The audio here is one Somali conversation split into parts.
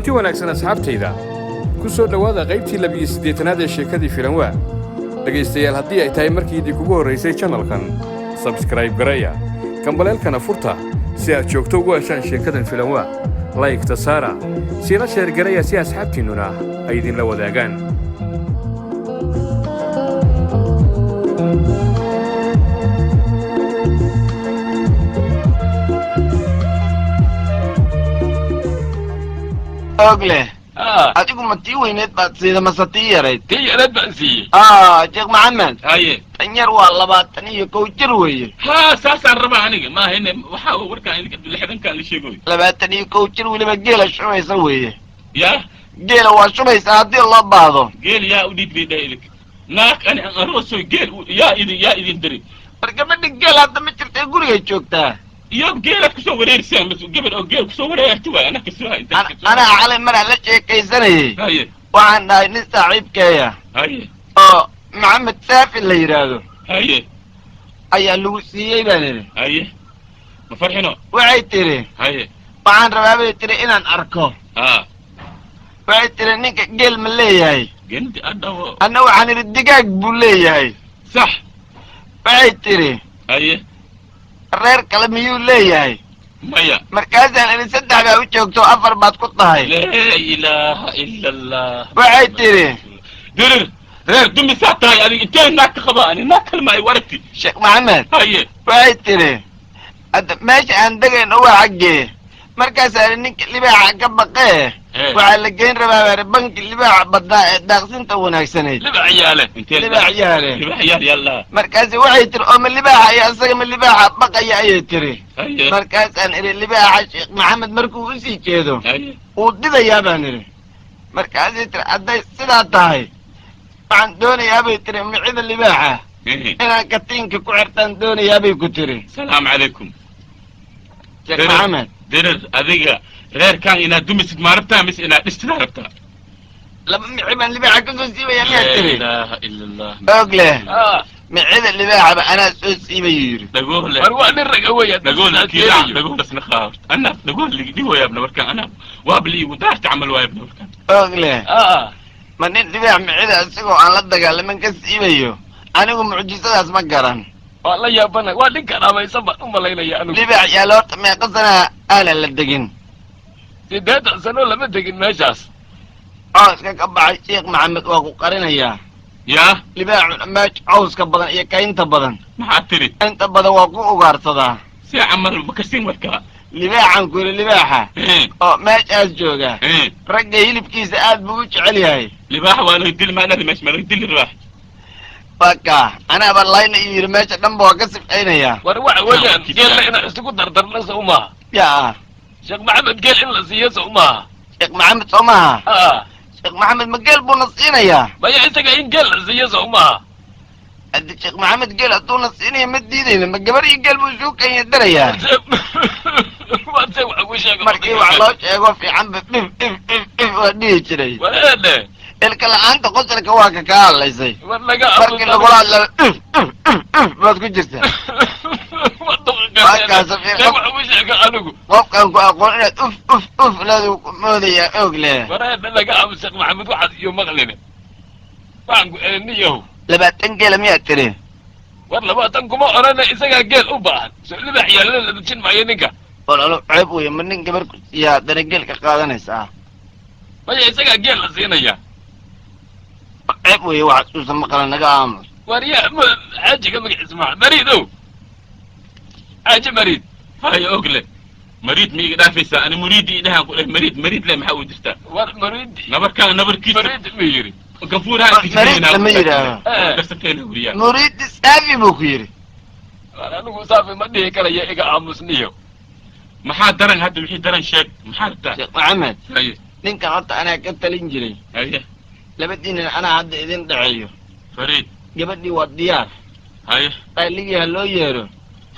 kulanti wanaagsan asxaabtayda ku soo dhawaada qaybtii 28aad ee sheekadii filanwa dhageystayaal haddii ay tahay markiidii kugu horeysay channelkan subscribe gareeya kambaleelkana furta si aad joogto ugu heshaan sheekadan filanwa like ta saara sina share gareeya si asxaabtiinuna ay idinla wadaagaan أغلى أتيكم متيوين بعد سيدا مساتية ريت تي أنا بأسي شيخ محمد هاي تنير والله باتني كوتشر وي ها ساسا ربع هنيك ما هن وحاول وركا هنيك لحدن كان اللي شيء لباتني كوتشر وي لما جيل شو ما يسوي يا جيل وشو ما يساعد الله بعضه قال يا أوديت لي دايلك ناك أنا أروسو قال يا إذن دري ركبت الجيل هذا متر تقول يا شوكتا يوم جيلك كسو ورير سام بس قبل أو جيل كسو ورير توا أنا كسوها أنت أنا على مرة لا شيء كيسني هاي وعنا نستعيب كيا هاي محمد سافي اللي يرادو هاي أي لوسي يبان هاي ما فرحنا وعي تري هاي وعن ربابي تري إن أركو وعي تري نيك جيل من لي هاي جنت أدو أنا وعن الدقاق بولي هاي صح وعي تري هاي reer kale miyuu leeyahay maya markaasaan idin saddex baa u joogto afar baad ku tahay laa ilaaha ila allah waxay tiri dirir reer dumi saa tahay adiga intee naag ka qaba ani naag kale ma ay waragti sheekh maxamed haye waxay tiri hadda meesha aan degayno waa xaggee markaasaan ninka libaaxa ka baqee waxaa la geyn rabaa banki libaaxa badnaa ee daaqsinta wanaagsanayd libaax yaale libaax yaale libaax yaal yalla markaasi waxay tiri oo ma libaaxa iyo asaga ma libaaxa baqaya ayay tiri markaasaan idhi libaaxa sheekh maxamed markuu usii jeedo wuu didayaa baan idhi markaasay tiri hadday sidaa tahay waxaan doonayaa bay tiri micida libaaxa inaan katiinka ku xirtaan doonayaa bay ku tiri salaamu calaykum sheekh maxamed dirir adiga reer kan inaad dumisid ma rabtaa mise inaad dhistida rabtaa laba mici baan libaaxa kasoo siibaya miyaad tiri laa ilaaha ila allah ogle micida libaaxaba anaa soo siibayu yidhi dhagoole war waa nin raga weya dhagoole kiilaa dhagoolasna qaabt ana dhagool dhigo yaabna markaan ana waabli igu daarta camal waayabna markaan ogle ma nin libaax micida isagoo aan la dagaalaman ka siibayo anigu mucjisadaas ma garan waa la yaabana waa nin karaamaysan baan u malaynaya anigu libaax yaa loorta meeqa sana aanan la degin 80 sano lama degin meeshaas cawska ka baxay sheekh maxamed waa ku qarinayaa yaa libaaxuna meesha cawska badan iyo kaynta badan maxaad tiri inta badan waa ku ugaarsadaa si camal makasin warkaa libaaxan ku yidhi libaaxa oo meeshaas jooga ragga hilibkiisa aad buu u jecel yahay libaax waa laga dili maanadi meesha ma laga dili libaax waka anaaba layna iyo yidhi meesha dhanba waa ka sifcaynayaa war waxa weeyaan geelna inaan isugu dardarna soo maaha yaa sheekh maxamed geel in la siiyo soo maaha sheekh maxamed soo maaha sheekh maxamed ma geel buuna siinayaa maya isaga in geel la siiyo soo maaha haddi sheekh maxamed geel hadduuna siinaya ma diidayna ma gabar iyo geel buu isugu kenya darayaa waase wax ugu sheega markii wax loo sheego fiican ba if waa dhihi jiray wareede ilka la-aanta qosalka waa ka kaa hadlaysay war laga markii lagula hadlaa baad ku jirta qofkan ku aqoon inaad uf leedu moodayaa oog leh wareede laga abo sheekh maxamed waxaad iyo maqline waxaan ku niyahow 20 geela miyaad tiri war 20 kuma orana isagaa geel u baahan soo libaax yaalada la dejin maayo ninka walaalo ceeb weeye ma nin gabar yaa dana geel ka qaadanaysaa maya isagaa geel la siinaya ceeb weeye waxaad uusan maqlan naga aamus war yaa xaajiga magaciisa maxaa mariidow xaaji mariid haya ogle mariid ma iga dhaafaysaa ani muriidi idhahaan ku dheh mariid le maxaa u jirtaa war mariidi nabarkaan nabarkiisa mariid ma yiri gafuuraha mariid lama yidhaaho gasakeena wuriyaa muriid saafi buu ku yidhi war anigu saafi ma dhihi karaya iga aamusniyo maxaa daran hadda wixii daran sheeg maxaa rabtaa sheekh maxamed haye ninkan horta anaa ka talin jiray haye labadiinan anaa hadda idin dhaceeyo fariid gabadhii waa diyaar haye qayligii ha loo yeero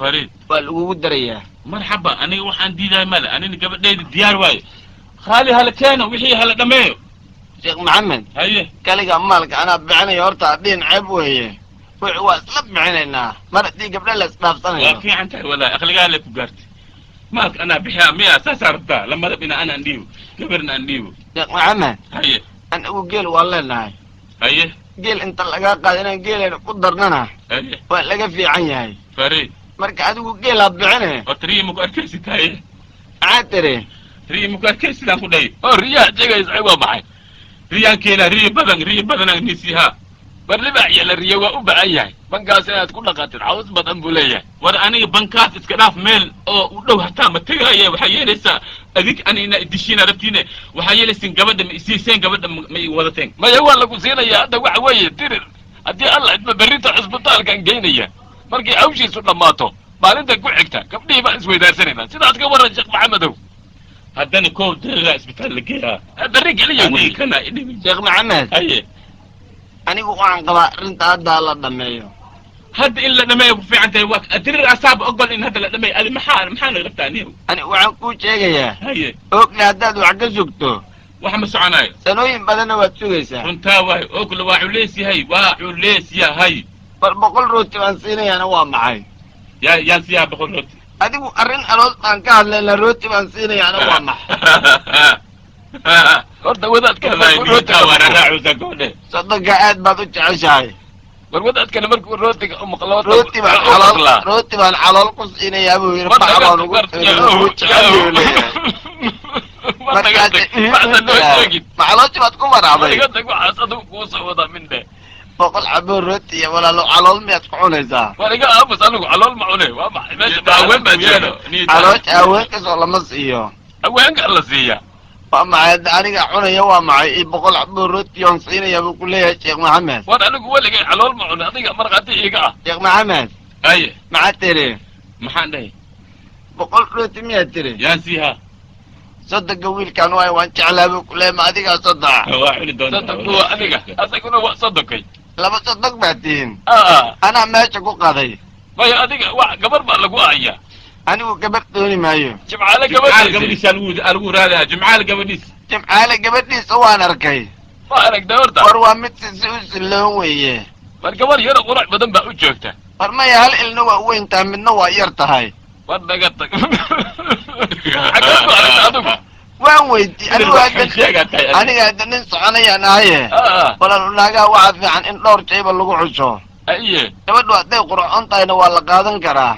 fariid waa lagugu darayaa marxaba aniga waxaan diidaay male anina gabadhayda diyaar waayo khaali hala keeno wixii hala dhameeyo sheekh maxamed haye kaliga maalka anaa bixinayo horta adhiin ceeb weeye wixii waa isla bixinaynaa mar haddii gabdha la isdhaafsanayo waa fiican tahay walaahi aqligaa le ku gaartay مالك انا بحيا مية اساس عرفتها لما ربنا انا انديو كبرنا انديو sheekh maxamed هي anigu geel waan leenahay هي geel inta lagaa qaado inaan geeleena ku darnana هي waa laga fiican yahay فريد marka adigu geelaad bixine وتري مكركس هي maxaad tiri ري مكركس لا كدي oo riyaha jegaysa waa maxay ريان كيلا ري بدن نسيها barliba yala riya waa u baahan yahay bankaas inaad ku dhaqatid caws badan buu leeyahay war aniga bankaas iska dhaaf meel oo u dhow hataa ma tagaaya waxaa yeelaysaa adig anina idishiina rabtiine waxaa yeelaysin gabadha ma isiiseen gabadha ma i wadateen maya waa lagu siinaya hadda waxa weeye dirir haddii alla idma berrinta cisbitaalkan geynaya markay hawshiisu dhammaato maalinta ku xigta gabdhihii baan isweydaarsanayna sidaad ka warran sheekh maxamedow haddana koow dariraa isbitaal la geeyaa berri keliya wey aniga kana idhibi sheekh maxamed haye anigu waxaan qabaa arrinta hadda la dhameeyo hadda in la dhameeyo ku fiican tahay waa dirir asaab ogol in hadda la dhameeyo adi maxaana rabtaa anigu anigu waxaan kuu sheegayaa haye ogle haddaad wax ka sugto wax ma soconaayo sanooyin badanna waad sugaysaa runtaa waay ogle waa culeys yahay waa culeys yahay bal 100 rooti baan siinayaana waa maxay yaan siyaa boqol rooti adigu arrin aloos baan ka hadlayna rooti baan siinayaana waa maxay horta wadaadkana markuu sodonka aad baad u jeceshahay war wadaadkana markuu rootiga u maqlo rooti baan calool ku siinayaa buu yidhi bax baan ugu macalooji baad ku maracday waxaas adigu kuu soo wada mindhe 100 xabo rooti iyo walaalo calool miyaad ku cunaysaa war iga aamus anigu calool ma cune waa maxay meesha haween baa jeeda caloosh haweenkasoo lama siiyo haweenka la siiya waa maxay aniga cunaya waa maxay 100 xabo rooti oon siinaya buu ku leeyahay sheekh maxamed war anigu weligay calool ma cune adiga markhaati iga ah sheekh maxamed haye maxaad tiri maxaan dhahay 100 rooti miyaad tiri yaan siihaa sodonka wiilkaan waay waan jeclaa buu ku leeyahay ma adigaa soddon waa cuni doontaa sodonku waa aniga asaguna waa sodonkay laba sodon baad tihiin aa anaa meesha ku qaday maya adiga wax gabar baa lagu aya anigu gabar dooni maayo jimcaale jimcaal gabadhiisa gabadhiisa lagu raadayaa jimcaal gabadhiisa jimcaale gabadhiisa waan arkay ma aragta horta war waa mid si u silloon weeye war gabar yaro qurac badan baa u joogta war maya hal ilna waa weyntaa midna waa yar tahay war naga tag xaggeed ku aragta adigu waan weydii aniga hadda nin soconayaan ahaye walaal naagaha waxaa fiican in dhowr jayba lagu cusho aye gabadhu hadday qurxoon tahayna waa la qaadan karaa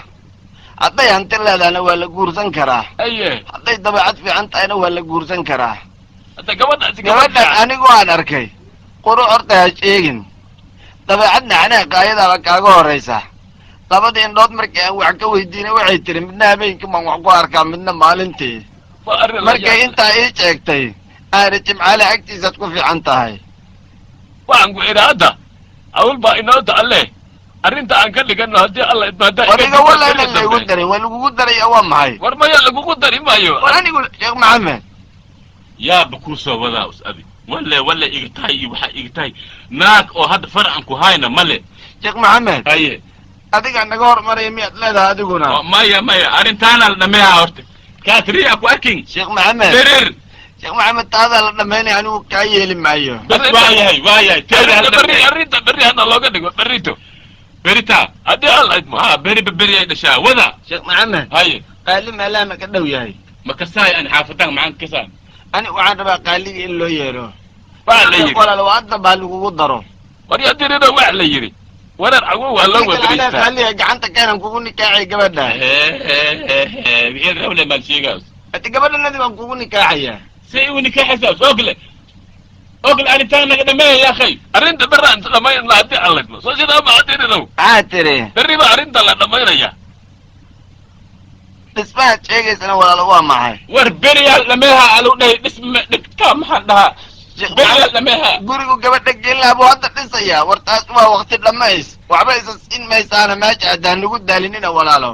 hadday hanti leedahayna waa la guursan karaa aye hadday dabeecad fiican tahayna waa la guursan karaa hadda gabadhaasi gabadhan anigu aan arkay qurux horta ha sheegin dabeecadna xanaaqa ayadaaba kaaga horaysa labadii indhood markii aan wax ka weydiinay waxay tiri midna habeenkii baan wax ku arkaa midna maalintii markay intaa ii sheegtay aana jimcaale agtiisaad ku fiican tahay waxaan ku idhi hadda hawl baa inoo taale arrinta aan ka dhigano haddii alla idmaada wariga walla inan laygu darin waa lagugu daraya waa maxay war maya lagugu dari maayo war anigu sheekh maxamed yaaba kuu soo wadaa us adi walla iga tahay iyo waxaa iga tahay naag oo hadda farcan ku hayna male sheekh maxamed haye adiga naga hormaraya miyaad leedahay adiguna maya arrintaana la dhameeyaa horta katriya ku arkin sheekh maxamed derer sheekh maxamed taadaa la dhamaynaya anigu kaa yeeli maayo bas waayahay arrinta berri hana looga dhigo berrito berita haddii alla idmo ha beri ay dhashaa wada sheekh maxamed haye qaali maalaama ka dhow yahay ma kasaay an xaafadan maxaan kasaan ani waxaan rabaa qaaliga in loo yeero waa la yidhi walaal waa hadda baa lagugu daro war yaa dirida waa la yidhi wareer cawo waa loo wadriistaa qaaliga gacanta keenan kugu nikaacay gabadha bixiyad rawle maal sheegaas hadi gabadhanadi baan kugu nikaacayaa say u nikaaxaysaas ogle arrintaan naga dhameeya yaa khay arrinta berraan dhamayn haddii alla idmo soo sidaa ma diridow maxaa tiri berri baa arrinta la dhamaynaya dhismahaad sheegaysana walaalo waa maxay war beriyaal dhameeha alu dhahay dhigtaa maxaan dhahaa beriyaal dhameeha gurigu gabadha geelaa buu hadda dhisayaa war taas waa waqti dhamays waxba isa siin maysaana meesha haddaan nagu daalinina walaalo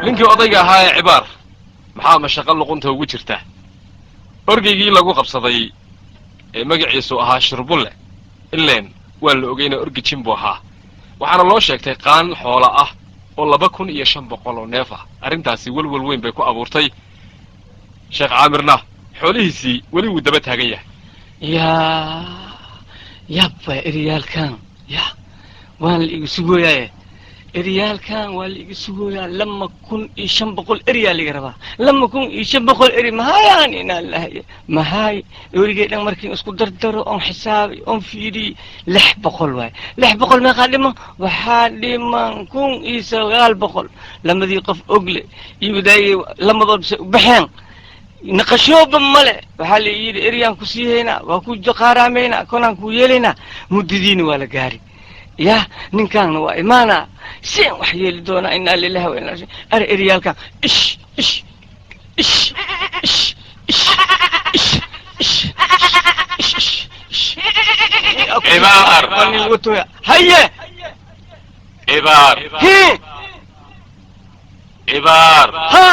ninkii odayga ahaa ee cibaar maxaa mashaqo luqunta ugu jirta orgeygii lagu qabsaday ee magaciisu ahaa shirbulle ileen waa la ogeyna orgi jin buu ahaa waxaana loo sheegtay qaan xoola ah oo 2,500 oo neef ah arrintaasi welwel weyn bay ku abuurtay sheekh caamirna xoolihiisii weli wuu daba taagan yahay yabba eryaalkan ya waan la igu sugooyaaye eryaalkan waa la igu sugooyaa 2500 eryaa liga rabaa 2500 eri mahayaan inaan lahaye mahay werigay dhan markiin isku dardaro on xisaabi on fiiri 600 waay 600 meeqa dhimo waxaa dhiman 1900 lamadii qof ogle iyo daayay lamadood baxeen naqashooba male waxaa la yidhi eryaan ku siihaynaa waa ku qaaraamaynaa konaan ku yeelaynaa muddadiina waa la gaari ya ninkaanna waa imaanaa seen wax yeeli doonaa inaa lilahi wa inaa ar eryaalkan ish ish ish ish ish ish ish ish ish إبار هيا إبار هي إبار ها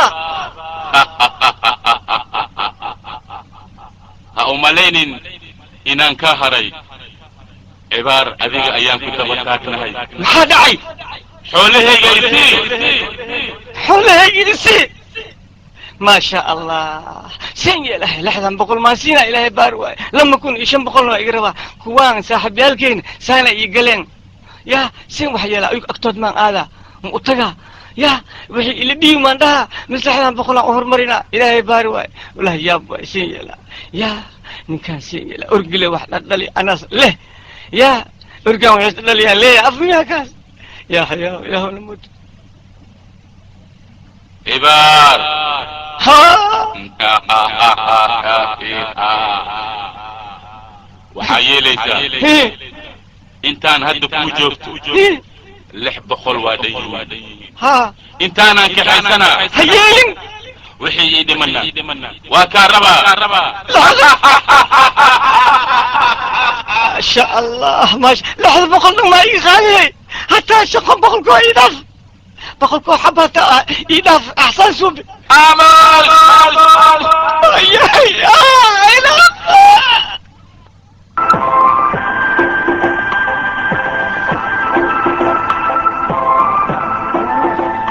هأمالين إنان كهري إبار أذيك أيام كنت بتاكنا هاي maxaa dhacay حوله يجلسي xoolaha igilisi ما شاء الله سين يا إلهي لحظة بقول ما سينا إلهي بارواي لما كون إيشان بقول ما يقربا كوان صاحب يالكين سانا يقلين يا سين وحيا لا أكتود من هذا مؤتقى يا وحي اللي بيو من ده مثل لحظة بقول أهر مرينا إلهي بارواي ولا يابا سين يلا يا إن كان سين يلا أرجله واحد أدلي أنا له يا أرجع واحد أدلي ليه أفنيها كاس يا حيا يا هو نموت إبار ها وحيي ليس هي انتان هدف وجوبتو هي لح بخل وادي ها انتان كحسنا هيين وحي يدي منا وكهربا ما شاء الله ما شاء لحظة بقول ما يغالي حتى شقم بقول كو يدف بقول كو حبة يدف أحسن سوب أمال يا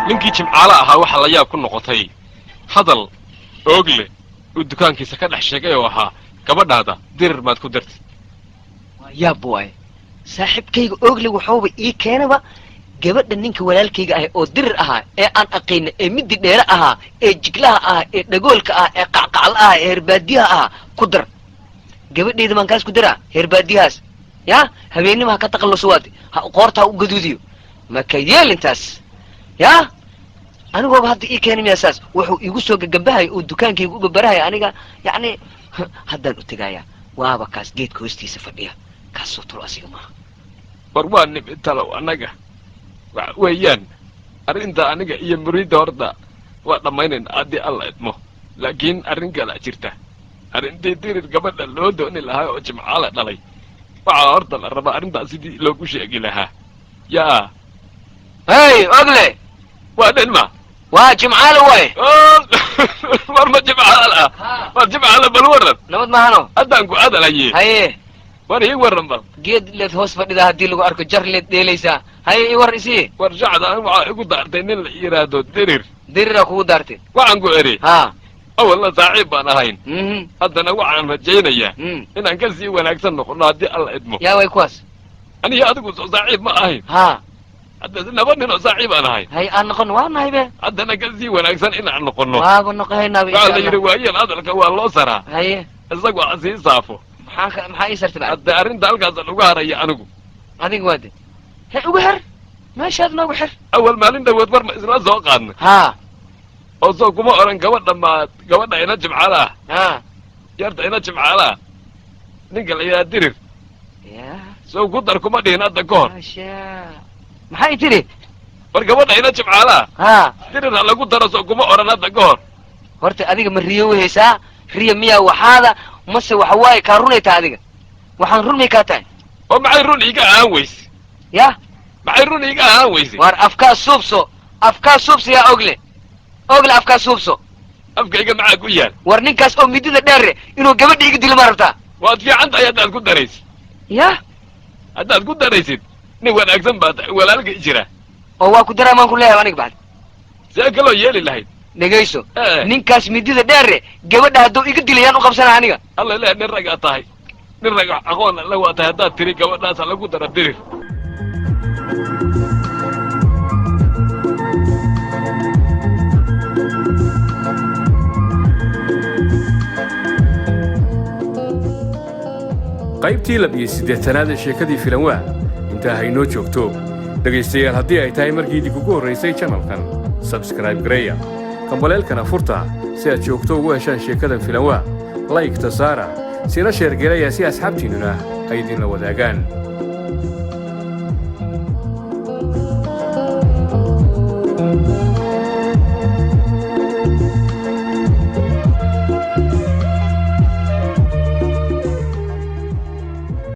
ninkii jimcaale ahaa waxaa la yaab ku noqotay hadal oogle uu dukaankiisa ka dhex sheegay oo ahaa gabadhaada dirir maad ku dartid يا بوي صاحب كيغ اوغلي وحوبا اي كينبا gabadha ninka walaalkayga ah oo dirir ahaa ee aan aqayn ee midi dheere ahaa ee jiglaha ah ee dhagoolka ah ee qacqacal ah ee herbaadiyaha ah ku dar gabadheeda man kaas ku dara herbaadiyahaas ya habeenimo ka taqalluso waad qoorta u gaduudiyo ma ka yeelintaas ya anigoo hadda ii keenay miyasaas wuxuu igu soo gagambahay oo dukaankayga u babarahay aniga yani haddaan u tagaya waaba kaas geedka hoostiisa fadhiya kaasoo tulo asiga maaha war waa nimintalow annaga waxa weeyaan arrinta aniga iyo muriidda horta waa dhammaynayna haddii alla idmo laakiin arrin kala jirta arrintii dirir gabadha loo dooni lahaa oo jimcaale dhalay waxaa horta la rabaa arrintaas sidii loogu sheegi lahaa yaa hey ogle waa dhinma waa jimcaale waay war ma jimcaale ah war jimcaale bal warran nabad mahano haddaan ku adalaye haye war ii warran bal geed leed hoos fadhida haddii lagu arko jar leed dheelaysaa haye ii war isii war shacda an waxaa igu daartay nin la yidhaahdo dirir diriraa kugu daartay waxaan ku eri ha awalna saaxiib baan ahayn mhm haddana waxaan rajaynayaa mhm inaan ka sii wanaagsan noqono haddii alla idmo yaa way kuwaas aniga adigu soo saaxiib ma ahayn ha hadda laba nin oo saaxiib aan ahayn haye aan noqon waa nahay be haddana ka sii wanaagsan inaan noqono waaba noqohaynaa waxaa la yidhi waayeen hadalka waa loo saraa haye isagu aan sii saafo maxaa ii sartay bacd hadda arrinta halkaasa lagu haraya anigu adiga waade he ugu xir meeshaad noogu xir awal maalin dhawood war ma isla soo qaadnay ha oo soo kuma odhan gabadha maad gabadha ina jimcaala ah ha yarta ina jimcaala ah ninka la yidhaha dirir ya soo ku dar kuma dhihin hadda ka hor maasha maxay tiri war gabadha ina jimcaala ah ha dirir ha lagu daro soo kuma odhan hadda ka hor horta adiga ma riyo wehaysaa riya miyaa waxaada mase waxa waaye kaa runaytaa adiga waxaan run may kaa tahay oo maxay run iiga ahaan weyse ya maxay run iiga ahaan weyse war afkaa suubso yaa ogle afkaa suubso afkayga maxaa ku yaal war ninkaas oo midida dheere inuu gabadha iga dilo ma rabtaa waad fiican tahay haddaad ku daraysid ya haddaad ku daraysid nin wanaagsan baa tahay walaalka jira oo waa ku daraa maan ku leeyahay aniga bacd see kaloo yeeli lahayd dhegayso Eh. ninkaas midida dheere gabadha hadduu iga dilayaan u qabsana aniga alla ilaahay nin ragaa tahay nin raga aqoon la waa tahay haddaad tiri gabadhaas lagu dara dirir qaybtii 18aad ee sheekadii filanwaa intaa haynoo joogto dhegaystayaal haddii ay tahay markii idinku ugu horraysay channelkan subscribe gareeya kambaleelkana furta si aad joogto ugu heshaan sheekadan filanwaa like-ta saara sina sheergelaya si asxaabtiinnuna ay idinla wadaagaan